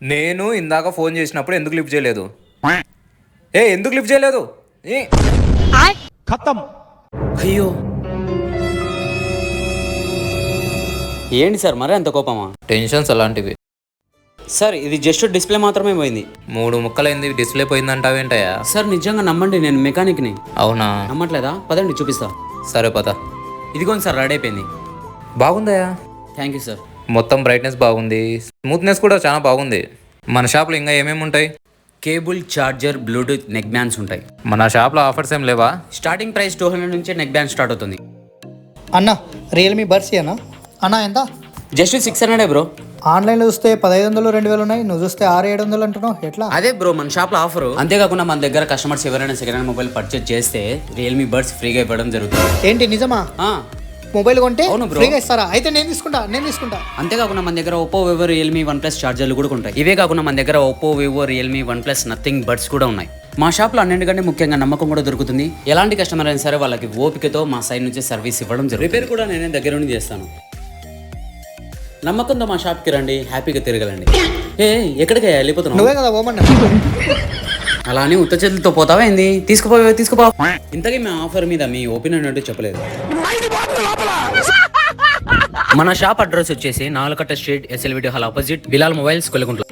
నేను ఇందాక ఫోన్ చేసినప్పుడు ఎందుకు లిఫ్ట్ చేయలేదు? ఎందుకు లిఫ్ట్ చేయలేదు? ఖతం. అయ్యో, ఏంటి సార్ మరీ అంత కోపమా? టెన్షన్స్ అలాంటివి. సార్ ఇది జస్ట్ డిస్ప్లే మాత్రమే పోయింది. 3 ముక్కలైంది, డిస్ప్లే పోయిందంటావేంటయ్యా? సార్ నిజంగా నమ్మండి, నేను మెకానిక్ని. అవునా? నమ్మట్లేదా? పదండి చూపిస్తా. సరే పద. ఇదిగోండి సార్, రెడీ అయిపోయింది. బాగుందయ్యా. Thank you sir. మొత్తం బ్రైట్నెస్ బాగుంది, స్మూత్నెస్ కూడా చాలా బాగుంది. మన షాప్లో ఇంకా ఏమేమి ఉంటాయి? Cable, charger, Bluetooth, neck bands ఉంటాయి. మన షాప్లో ఆఫర్స్ ఏం లేవా? స్టార్టింగ్ ప్రైస్ 200 నుంచే నెక్ బ్యాండ్ స్టార్ట్ అవుతుంది. అన్న రియల్మీ బడ్స్ అన్న అన్న ఎంత? Just 600 bro. ఆన్లైన్లో చూస్తే 1500 2000 ఉన్నాయి, నువ్వు చూస్తే 600-700 అంటున్నావు, ఎట్లా? అదే బ్రో మన షాప్లో ఆఫర్. అంతేకాకుండా మన దగ్గర కస్టమర్స్ ఎవరైనా సెకండ్ హ్యాండ్ మొబైల్ పర్చేజ్ చేస్తే రియల్మీ బడ్స్ ఫ్రీగా ఇవ్వడం జరుగుతుంది. ఏంటి నిజమా? ఆ, మొబైల్ కొంటే అవును బ్రో. ఫ్రీగా ఇస్తారా? అయితే నేను తీసుకుంటా. అంతేకాకుండా మన దగ్గర Oppo, Vivo, Realme, OnePlus చార్జర్లు కూడా ఉంటాయి. ఇవే కాకుండా మన దగ్గర Oppo, Vivo, Realme, OnePlus Nothing buds కూడా ఉన్నాయి. మా షాప్లో అన్నింటికంటే ముఖ్యంగా నమ్మకం కూడా దొరుకుతుంది. ఎలాంటి కస్టమర్ అయినా సరే వాళ్ళకి ఓపికతో మా సైడ్ నుంచి సర్వీస్ ఇవ్వడం జరుగుతుంది. రిపేర్ కూడా నేనే దగ్గర నుండి చేస్తాను. నమ్మకంతో మా షాప్కి రండి, హ్యాపీగా తిరగలండి. ఎక్కడికి వెళ్ళిపోతున్నావు? నువ్వే కదా ఓమన్నా. అలా అని ఉత్త చేతులతో పోతావా ఏంది? తీసుకోపో. ఇంతకీ మా ఆఫర్ మీద మీ ఒపీనియన్ అంటూ చెప్పలేదు. మన షాప్ అడ్రస్ వచ్చేసి Nalukatta street, SLVT hall opposite, Bilal mobiles, కొల్లికుంట్ల.